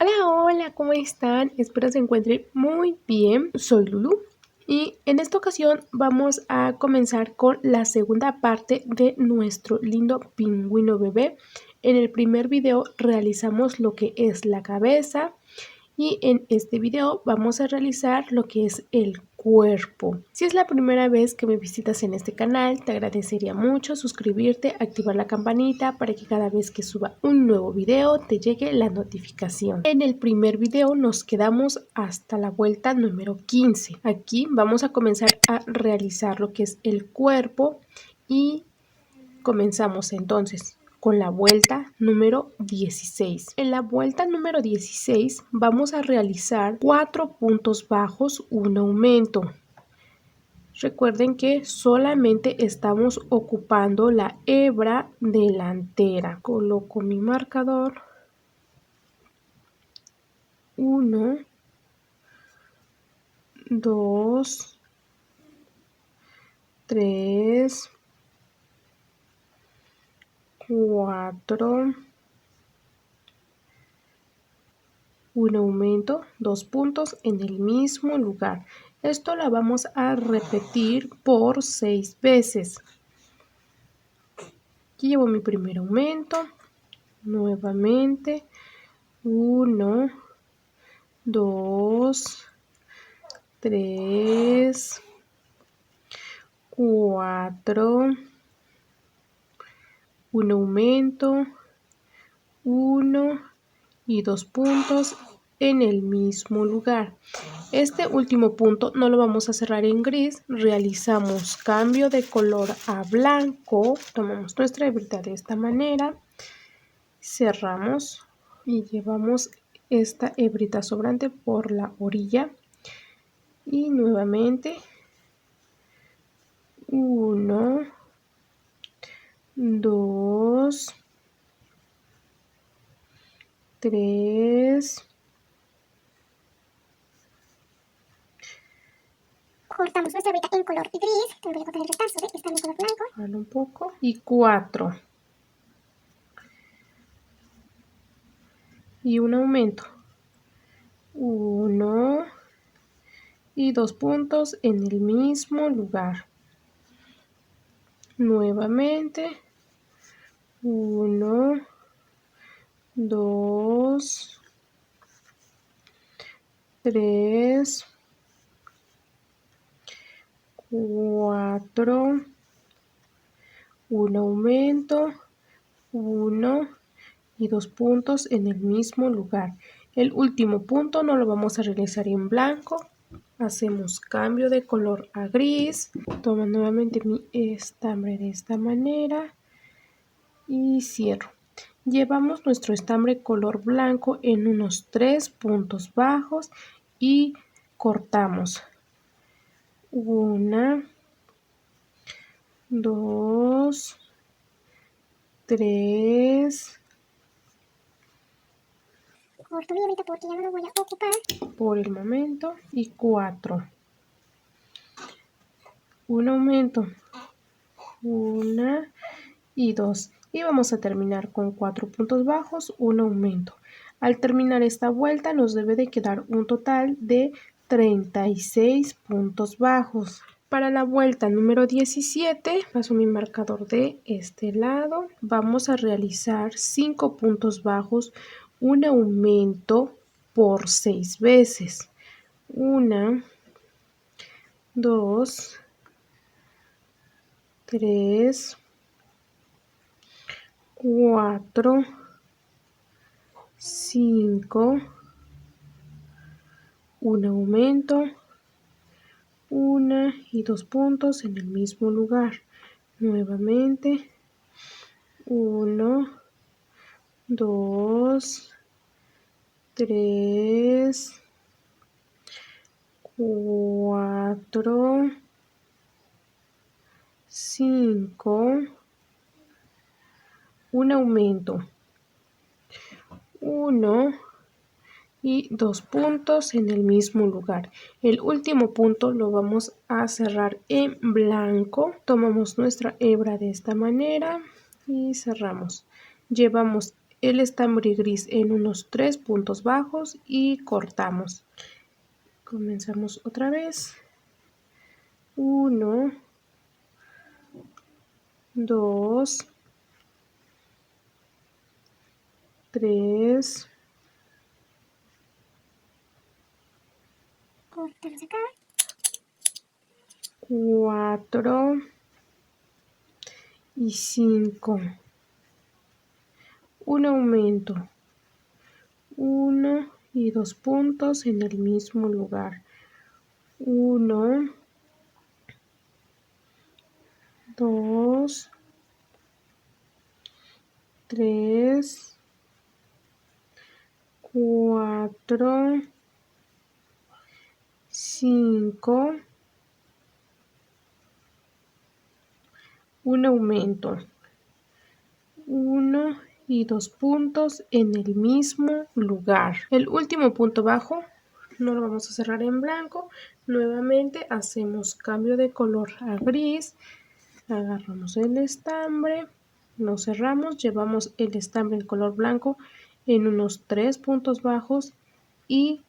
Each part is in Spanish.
Hola, hola, ¿cómo están? Espero se encuentren muy bien. Soy Lulu y en esta ocasión vamos a comenzar con la segunda parte de nuestro lindo pingüino bebé. En el primer video realizamos lo que es la cabeza y en este video vamos a realizar lo que es el cuerpo. Si es la primera vez que me visitas en este canal, te agradecería mucho suscribirte, activar la campanita para que cada vez que suba un nuevo video te llegue la notificación. En el primer video nos quedamos hasta la vuelta número 15. Aquí vamos a comenzar a realizar lo que es el cuerpo y comenzamos entonces con la vuelta número 16. En la vuelta número 16 vamos a realizar 4 puntos bajos, un aumento. Recuerden que solamente estamos ocupando la hebra delantera. Coloco mi marcador. 1, 2, 3, 4, un aumento, 2 puntos en el mismo lugar. Esto la vamos a repetir por 6 veces. Aquí llevo mi primer aumento, nuevamente 1, 2, 3, 4, un aumento, 1 y 2 puntos en el mismo lugar. Este último punto no lo vamos a cerrar en gris, realizamos cambio de color a blanco, tomamos nuestra hebrita de esta manera, cerramos y llevamos esta hebrita sobrante por la orilla y nuevamente 1, 2, 3, cortamos nuestra hebrita en color gris, que me voy a cortar el retardo, está en color blanco. Jalo un poco y 4 y un aumento, 1 y 2 puntos en el mismo lugar. Nuevamente 1, 2, 3, 4, un aumento, 1 y 2 puntos en el mismo lugar. El último punto no lo vamos a realizar en blanco. Hacemos cambio de color a gris. Tomo nuevamente mi estambre de esta manera y cierro. Llevamos nuestro estambre color blanco en unos 3 puntos bajos y cortamos 1, 2, 3, Corto mi hebrita porque ya no lo voy a ocupar. Por el momento y 4. Un aumento, 1 y 2. Y vamos a terminar con 4 puntos bajos, un aumento. Al terminar esta vuelta nos debe de quedar un total de 36 puntos bajos. Para la vuelta número 17, paso mi marcador de este lado. Vamos a realizar 5 puntos bajos, un aumento por 6 veces. 1, 2, 3, 4, 5, un aumento, 1 y 2 puntos en el mismo lugar. Nuevamente 1, 2, 3, 4, 5, un aumento, 1 y 2 puntos en el mismo lugar. El último punto lo vamos a cerrar en blanco. Tomamos nuestra hebra de esta manera y cerramos. Llevamos el estambre gris en unos 3 puntos bajos y cortamos. Comenzamos otra vez. 1, 2, 3, cortamos acá, 4 y 5. Un aumento, 1 y 2 puntos en el mismo lugar. 1, 2, 3, 4, 5, un aumento, 1 y 2 puntos en el mismo lugar. El último punto bajo no lo vamos a cerrar en blanco. Nuevamente hacemos cambio de color a gris, agarramos el estambre, lo cerramos, llevamos el estambre en color blanco en unos 3 puntos bajos y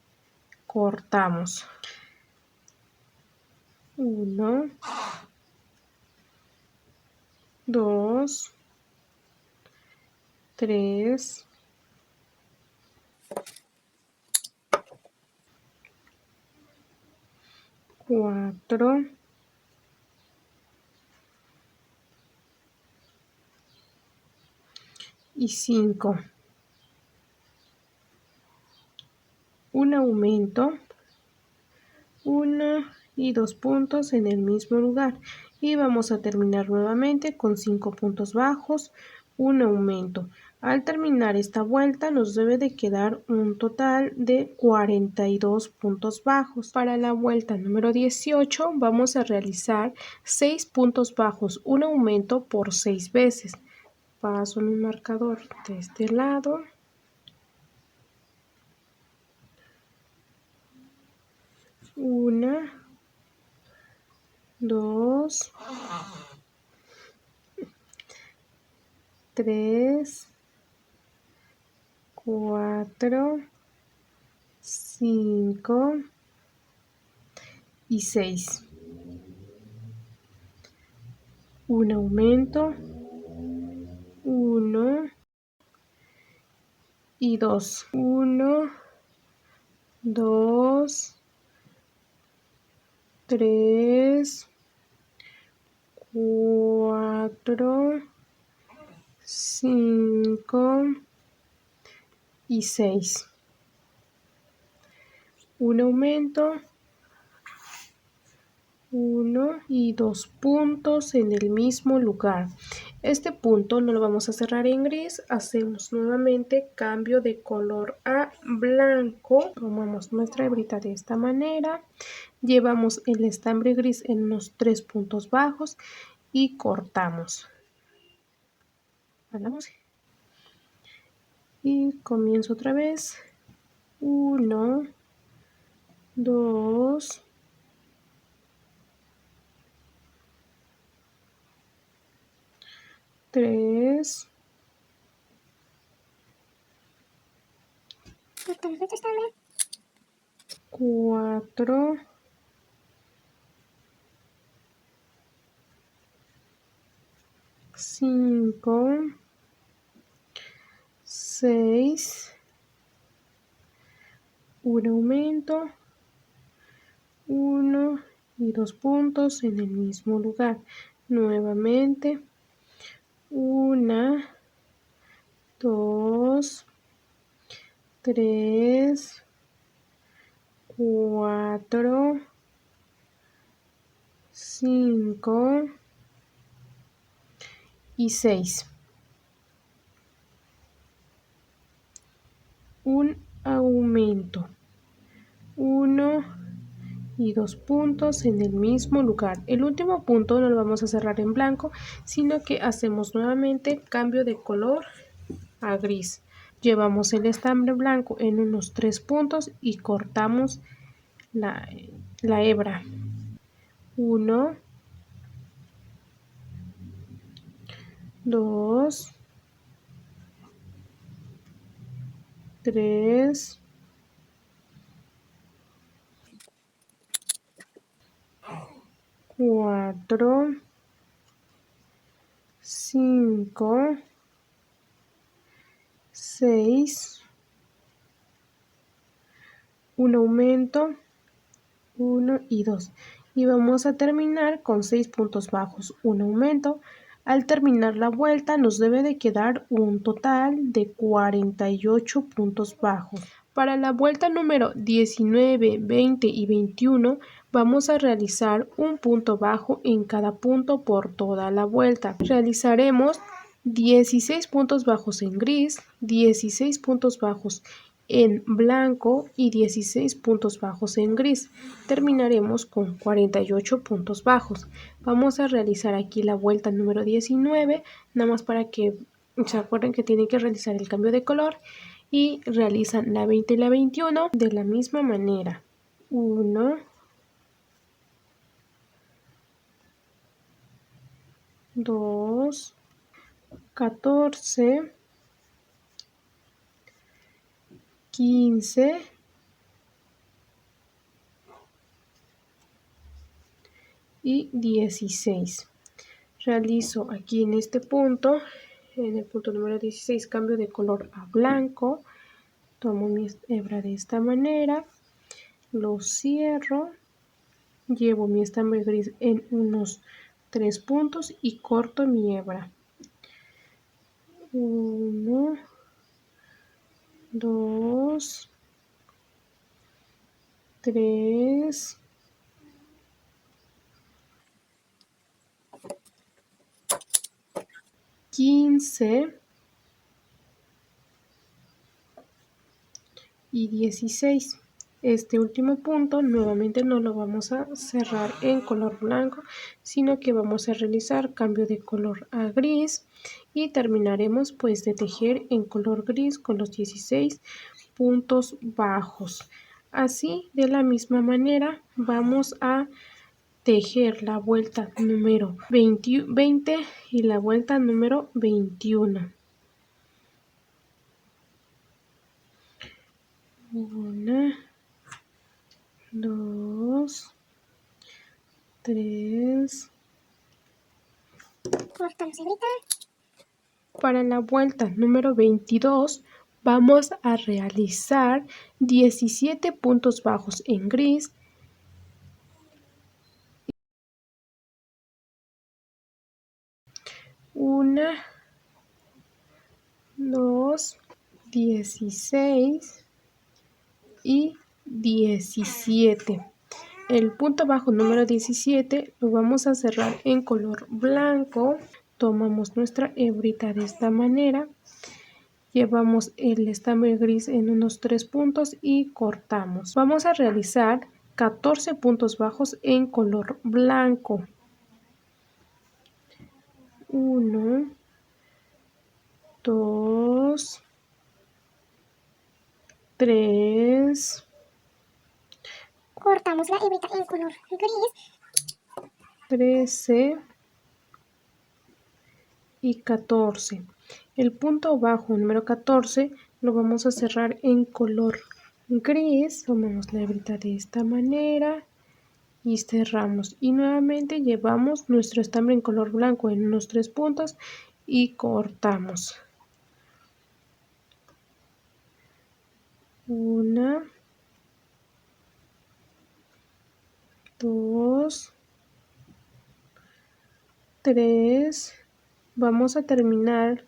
cortamos. 1, 2, 3, 4, y 5. Un aumento, 1 y 2 puntos en el mismo lugar. Y vamos a terminar nuevamente con 5 puntos bajos, un aumento. Al terminar esta vuelta nos debe de quedar un total de 42 puntos bajos. Para la vuelta número 18 vamos a realizar 6 puntos bajos, un aumento por 6 veces. Paso mi marcador de este lado. 1, 2, 3, 4, 5 y 6. Un aumento, 1 y 2. 1, 2, 3, 4, 5 y 6. Un aumento, 1 y 2 puntos en el mismo lugar. Este punto no lo vamos a cerrar en gris, hacemos nuevamente cambio de color a blanco. Tomamos nuestra hebrita de esta manera, llevamos el estambre gris en unos 3 puntos bajos y cortamos. Y comienzo otra vez. 1, 2, 3, cortamos nuestro estambre, 4, 5, 6, un aumento, 1 y 2 puntos en el mismo lugar. Nuevamente, 1, 2, 3, 4, 5 y 6. Un aumento, 1 y 2 puntos en el mismo lugar. El último punto no lo vamos a cerrar en blanco, sino que hacemos nuevamente cambio de color a gris. Llevamos el estambre blanco en unos 3 puntos y cortamos la hebra. 1, 2, 3, 4, 5, 6, un aumento, 1 y 2. Y vamos a terminar con 6 puntos bajos, un aumento. Al terminar la vuelta nos debe de quedar un total de 48 puntos bajos. Para la vuelta número 19, 20 y 21 vamos a realizar un punto bajo en cada punto por toda la vuelta. Realizaremos 16 puntos bajos en gris, 16 puntos bajos en blanco y 16 puntos bajos en gris. Terminaremos con 48 puntos bajos. Vamos a realizar aquí la vuelta número 19, nada más para que se acuerden que tienen que realizar el cambio de color, y realizan la 20 y la 21 de la misma manera. 1, 2, 14, 15, y 16. Realizo aquí en este punto, en el punto número 16, cambio de color a blanco. Tomo mi hebra de esta manera, lo cierro, llevo mi estambre gris en unos 3 puntos y corto mi hebra. 1, 2, 3, 15 y 16. Este último punto nuevamente no lo vamos a cerrar en color blanco, sino que vamos a realizar cambio de color a gris y terminaremos pues de tejer en color gris con los 16 puntos bajos. Así, de la misma manera, vamos a tejer la vuelta número 20 y la vuelta número 21. 1, 2, 3. Cortamos hebrita. Para la vuelta número 22 vamos a realizar 17 puntos bajos en gris, 1, 2, 16 y 17. El punto bajo número 17 lo vamos a cerrar en color blanco. Tomamos nuestra hebrita de esta manera, llevamos el estambre gris en unos 3 puntos y cortamos. Vamos a realizar 14 puntos bajos en color blanco. 1, 2, 3, Cortamos la hebrita en color gris. 13 y 14. El punto bajo número 14 lo vamos a cerrar en color gris. Tomamos la hebrita de esta manera y cerramos, y nuevamente llevamos nuestro estambre en color blanco en unos 3 puntos y cortamos. 1, 2, 3. Vamos a terminar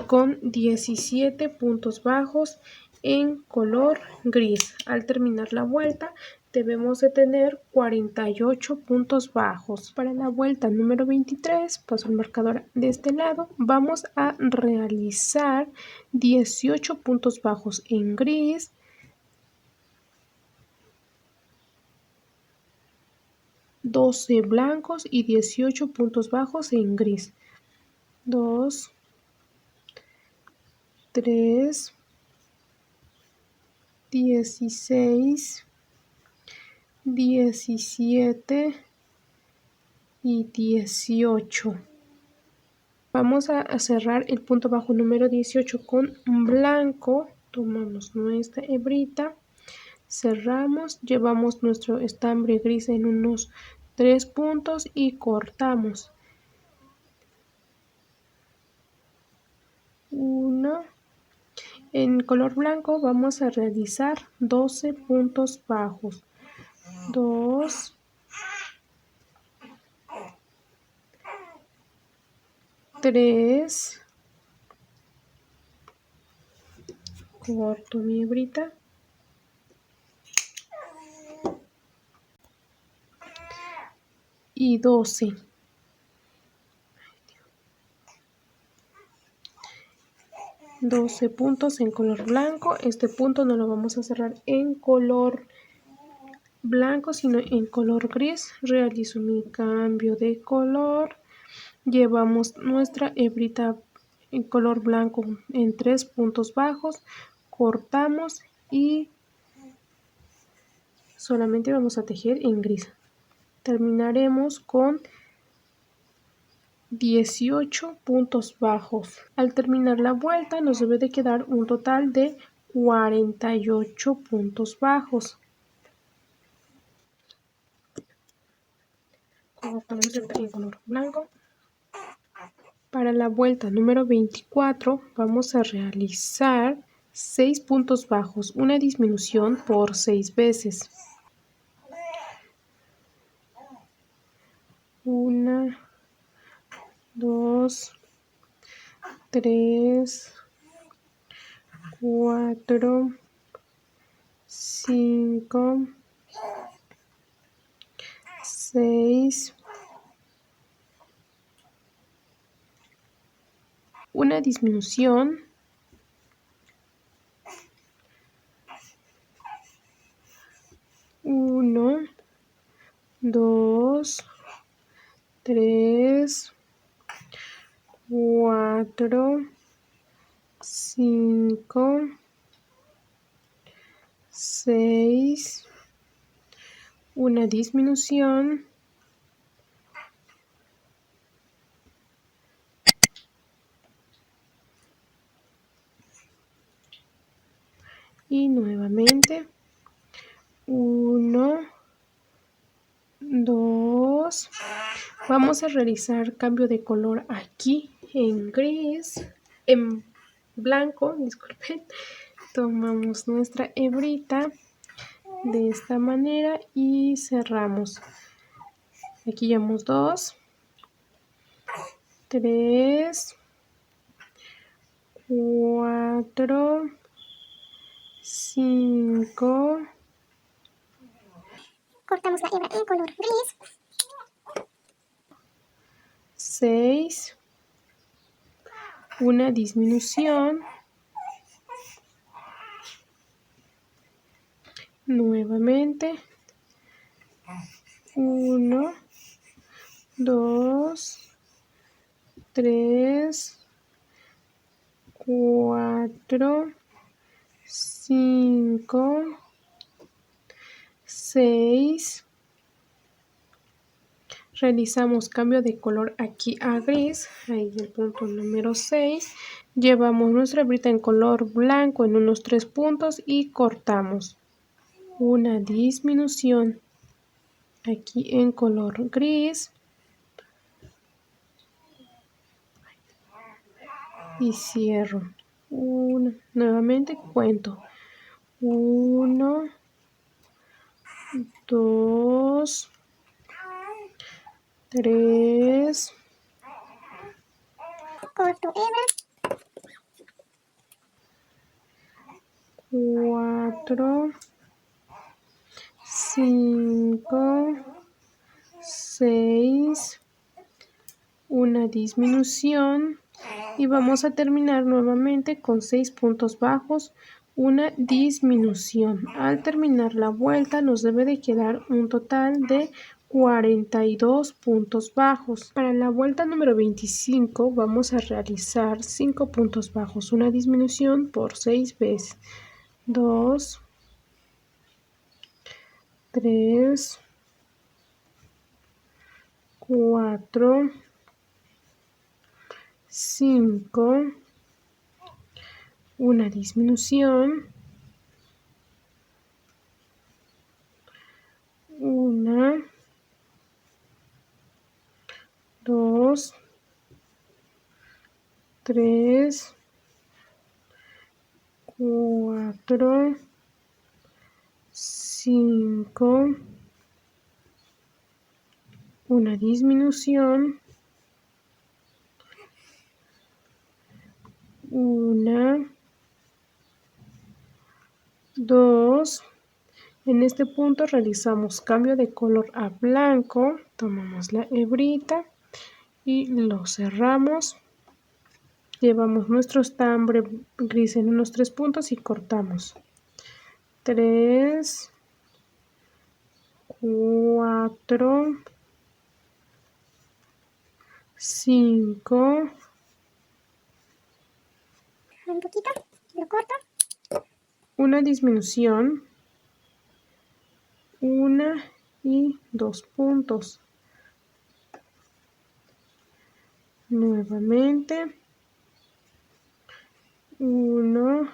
con 17 puntos bajos en color gris. Al terminar la vuelta debemos de tener 48 puntos bajos. Para la vuelta número 23, paso el marcador de este lado, vamos a realizar 18 puntos bajos en gris, 12 blancos y 18 puntos bajos en gris. 2, 3, 16, 17 y 18. Vamos a cerrar el punto bajo número 18 con blanco. Tomamos nuestra hebrita, cerramos, llevamos nuestro estambre gris en unos 3 puntos y cortamos. 1. En color blanco vamos a realizar 12 puntos bajos. 2, 3, corto mi hebrita, y 12. 12 puntos en color blanco. Este punto no lo vamos a cerrar en color blanco, sino en color gris. Realizo mi cambio de color. Llevamos nuestra hebrita en color blanco en 3 puntos bajos. Cortamos y solamente vamos a tejer en gris. Terminaremos con 18 puntos bajos. Al terminar la vuelta nos debe de quedar un total de 48 puntos bajos. Cortamos en color blanco. Para la vuelta número 24 vamos a realizar 6 puntos bajos, una disminución por 6 veces. 1, 2, 3, 4, 5, 6, una disminución, 1, 2, 3, 4, 5, 6, una disminución, y nuevamente 1, 2. Vamos a realizar cambio de color aquí en gris, en blanco, disculpen. Tomamos nuestra hebrita de esta manera y cerramos. Aquí llevamos 2, 3, 4, 5. Cortamos la hebra en color gris. 6. Una disminución. Nuevamente. 1, 2, 3, 4, 5, 6. Realizamos cambio de color aquí a gris, ahí el punto número 6. Llevamos nuestra hebrita en color blanco en unos 3 puntos y cortamos. Una disminución aquí en color gris. Y cierro. Nuevamente cuento. 1, 2, 3, Corto hebra. 4, 5, 6, una disminución y vamos a terminar nuevamente con 6 puntos bajos, una disminución. Al terminar la vuelta nos debe de quedar un total de 42 puntos bajos. Para la vuelta número 25 vamos a realizar 5 puntos bajos, una disminución por 6 veces. 2, 3, 4, 5, una disminución, una, 2, 3, 4, 5, una disminución, una, 2. En este punto realizamos cambio de color a blanco, tomamos la hebrita y lo cerramos, llevamos nuestro estambre gris en unos 3 puntos y cortamos 3, 4, 5, Un poquito, lo corto. una disminución, 1 y 2 puntos. Nuevamente, 1,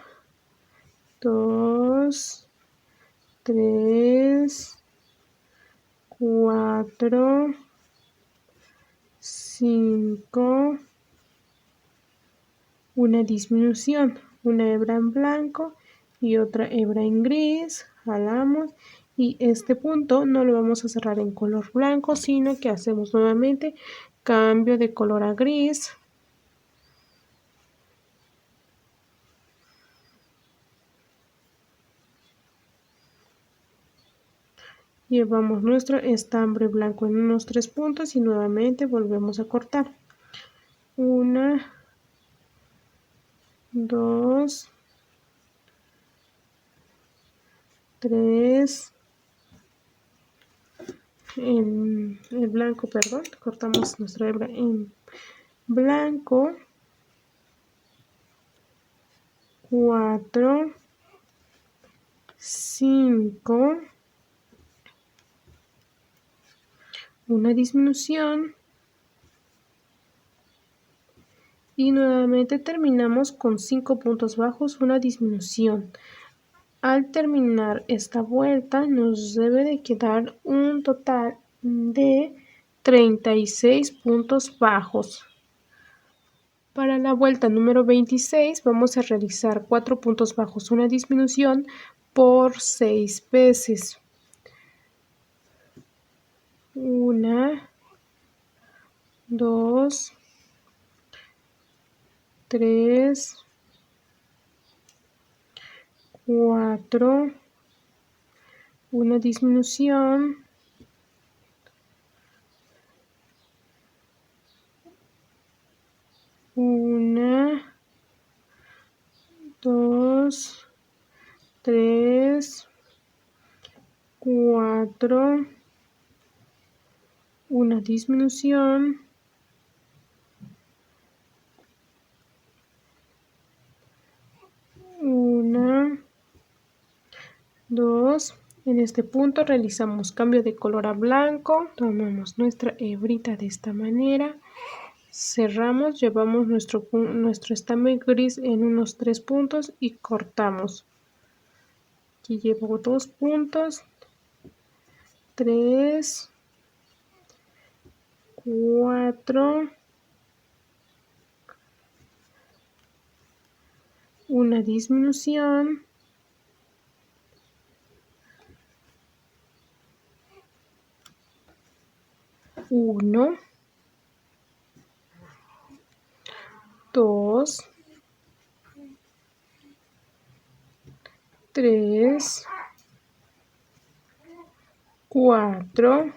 2, 3, 4, 5, una disminución, una hebra en blanco y otra hebra en gris, jalamos y este punto no lo vamos a cerrar en color blanco, sino que hacemos nuevamente cambio de color a gris. Llevamos nuestro estambre blanco en unos 3 puntos y nuevamente volvemos a cortar. 1, 2, 3, en el blanco, perdón, cortamos nuestra hebra en blanco, 4, 5, una disminución y nuevamente terminamos con 5 puntos bajos, una disminución. Al terminar esta vuelta nos debe de quedar un total de 36 puntos bajos. Para la vuelta número 26 vamos a realizar 4 puntos bajos, una disminución por 6 veces. 1, 2, 3, 4, una disminución, 1, 2, 3, 4, una disminución, 1, 2. En este punto realizamos cambio de color a blanco, tomamos nuestra hebrita de esta manera, cerramos, llevamos nuestro estambre gris en unos 3 puntos y cortamos. Aquí llevo 2 puntos, 3, 4, una disminución, 1, 2, 3, 4,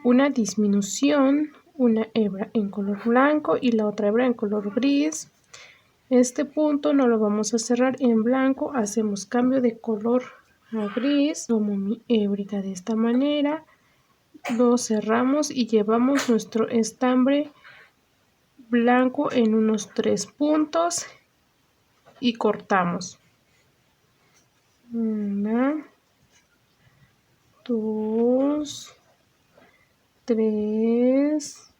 una disminución, una hebra en color blanco y la otra hebra en color gris. Este punto no lo vamos a cerrar en blanco, hacemos cambio de color a gris, tomo mi hebrita de esta manera, lo cerramos y llevamos nuestro estambre blanco en unos 3 puntos y cortamos. 1, 2, 3,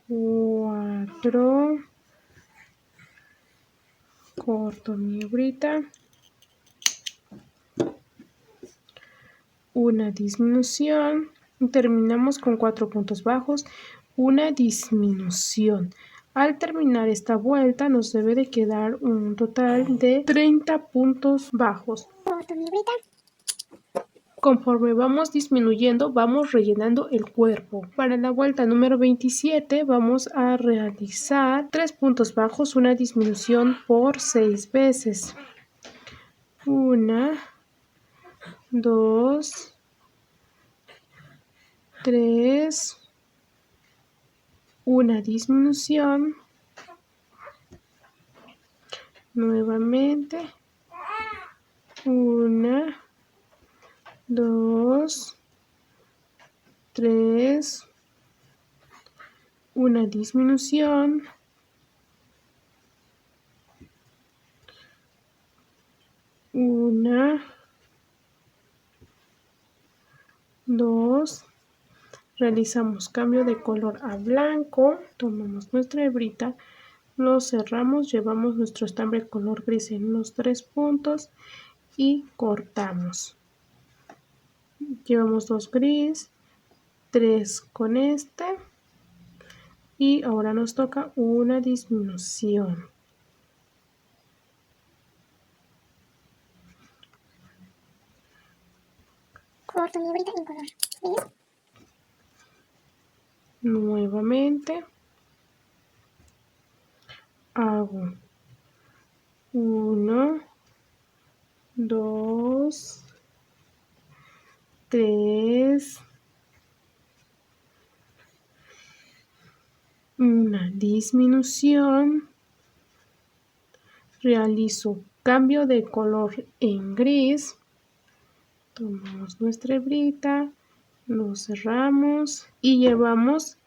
4, corto mi hebrita, una disminución, terminamos con 4 puntos bajos, una disminución. Al terminar esta vuelta nos debe de quedar un total de 30 puntos bajos. Corto mi hebrita. Conforme vamos disminuyendo, vamos rellenando el cuerpo. Para la vuelta número 27 vamos a realizar 3 puntos bajos, una disminución por 6 veces. 1, 2, 3, una disminución, nuevamente, 1, 2, 3, una disminución, 1, 2, realizamos cambio de color a blanco, tomamos nuestra hebrita, lo cerramos, llevamos nuestro estambre color gris en unos 3 puntos y cortamos. Llevamos 2 gris, 3 con este y ahora nos toca una disminución. Corto mi hebrita en color gris. Nuevamente hago 1, 2, 3, una disminución, realizo cambio de color en gris, tomamos nuestra hebrita, lo cerramos y llevamos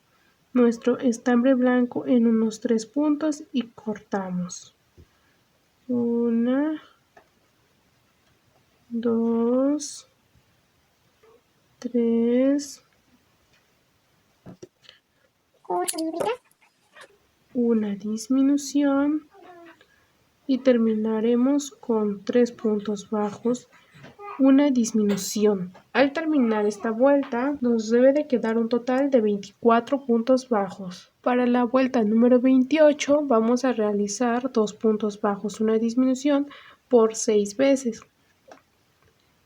nuestro estambre blanco en unos 3 puntos y cortamos. 1, 2, 3, Corto mi hebrita. una disminución y terminaremos con 3 puntos bajos, una disminución. Al terminar esta vuelta nos debe de quedar un total de 24 puntos bajos. Para la vuelta número 28 vamos a realizar 2 puntos bajos, una disminución por 6 veces.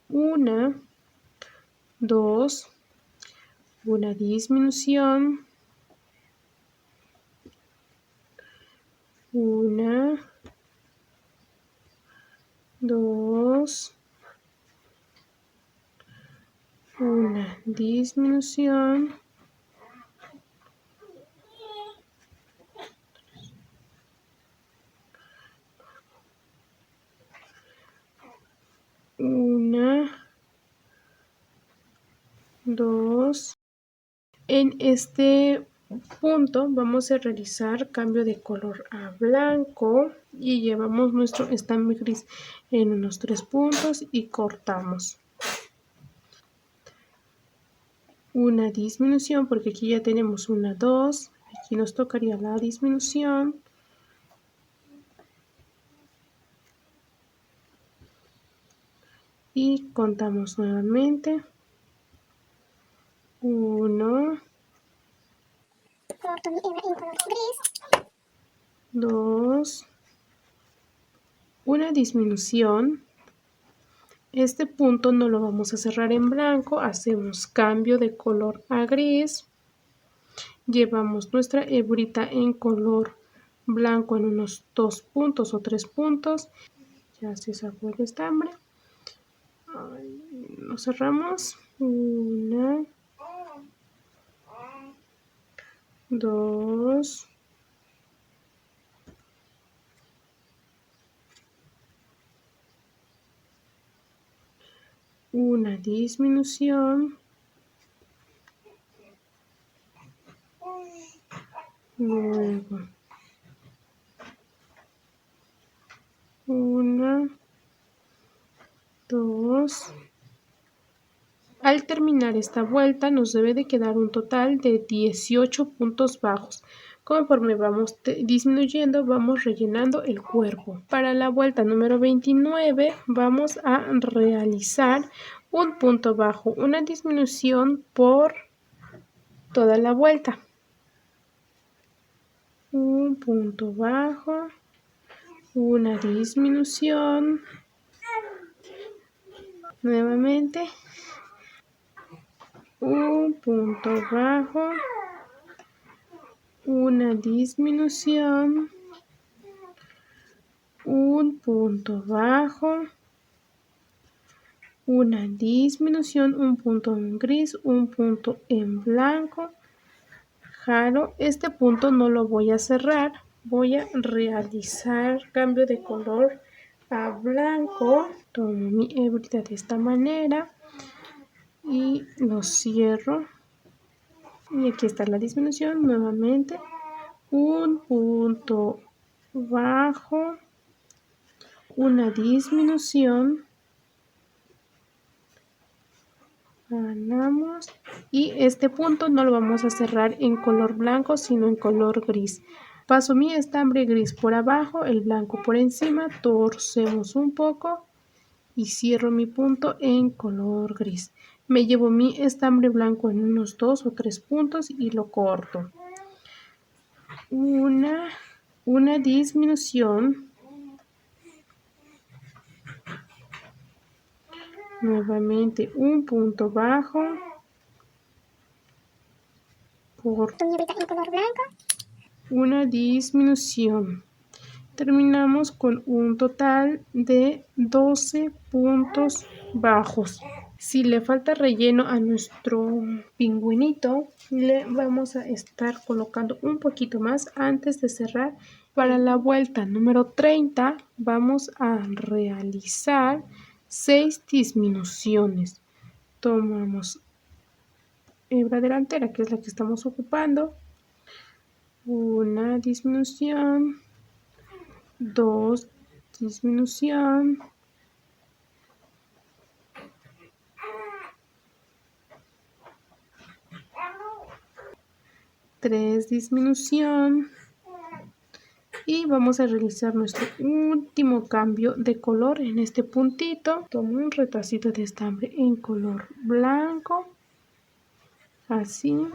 1, 2, una disminución, 1, 2, una disminución, 1, 2. En este punto vamos a realizar cambio de color a blanco y llevamos nuestro estambre gris en unos 3 puntos y cortamos. Una disminución porque aquí ya tenemos una 2, aquí nos tocaría la disminución. Y contamos nuevamente. 1, Corto mi hebra en color gris. 2, una disminución. Este punto no lo vamos a cerrar en blanco, hacemos cambio de color a gris, llevamos nuestra hebrita en color blanco en unos 2 puntos o 3 puntos, ya se sacó el estambre, lo cerramos, 1, 2, una disminución, luego 1, 2. Al terminar esta vuelta nos debe de quedar un total de 18 puntos bajos. Conforme vamos disminuyendo, vamos rellenando el cuerpo. Para la vuelta número 29 vamos a realizar un punto bajo, una disminución por toda la vuelta. Un punto bajo, una disminución, nuevamente un punto bajo, una disminución, un punto bajo, una disminución, un punto en gris, un punto en blanco, jalo. Este punto no lo voy a cerrar, voy a realizar cambio de color a blanco. Tomo mi hebrita de esta manera y lo cierro, y aquí está la disminución. Nuevamente un punto bajo, una disminución, ganamos, y este punto no lo vamos a cerrar en color blanco sino en color gris. Paso mi estambre gris por abajo, el blanco por encima, torcemos un poco y cierro mi punto en color gris. Me llevo mi estambre blanco en unos 2 o 3 puntos y lo corto. Una disminución, nuevamente un punto bajo, corto, en color blanco, una disminución. Terminamos con un total de 12 puntos bajos. Si le falta relleno a nuestro pingüinito, le vamos a estar colocando un poquito más antes de cerrar. Para la vuelta número 30 vamos a realizar 6 disminuciones. Tomamos hebra delantera, que es la que estamos ocupando, una disminución, 2 disminución, 3 disminución, y vamos a realizar nuestro último cambio de color en este puntito. Tomo un retacito de estambre en color blanco, así,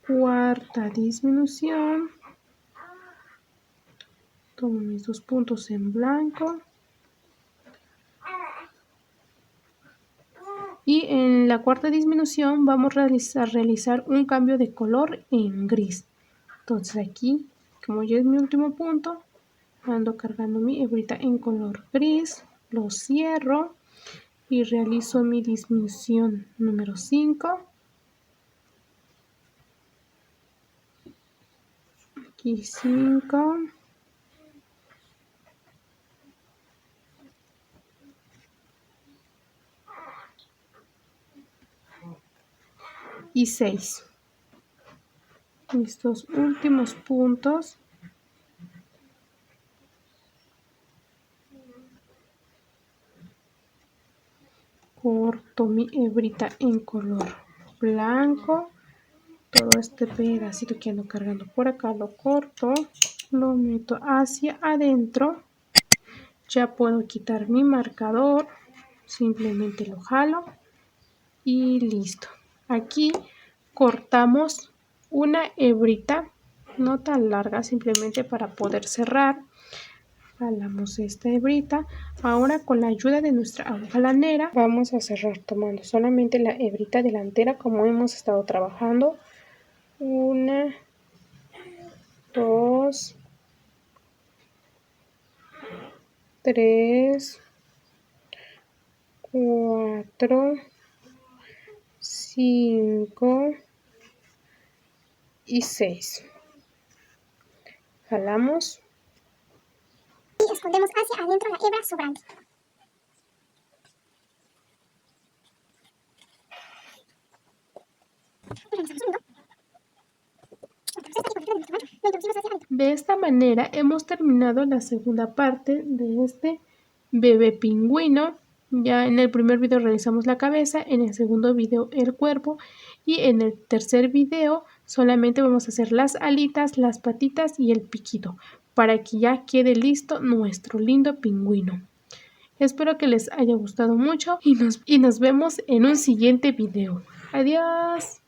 cuarta disminución, tomo mis 2 puntos en blanco y en la cuarta disminución vamos a realizar un cambio de color en gris. Entonces aquí, como ya es mi último punto, ando cargando mi hebrita en color gris, lo cierro y realizo mi disminución número 5. Aquí 5. Y 6. Estos últimos puntos corto mi hebrita en color blanco. Todo este pedacito que ando cargando por acá lo corto, lo meto hacia adentro. Ya puedo quitar mi marcador, simplemente lo jalo y listo. Aquí cortamos una hebrita, no tan larga, simplemente para poder cerrar. Jalamos esta hebrita. Ahora con la ayuda de nuestra aguja lanera vamos a cerrar tomando solamente la hebrita delantera como hemos estado trabajando. 1, 2, 3, 4, 5 y 6. Jalamos y escondemos hacia adentro la hebra sobrante. De esta manera hemos terminado la segunda parte de este bebé pingüino. Ya en el primer video realizamos la cabeza, en el segundo video el cuerpo y en el tercer video Solamente vamos a hacer las alitas, las patitas y el piquito para que ya quede listo nuestro lindo pingüino. Espero que les haya gustado mucho y nos vemos en un siguiente video. Adiós.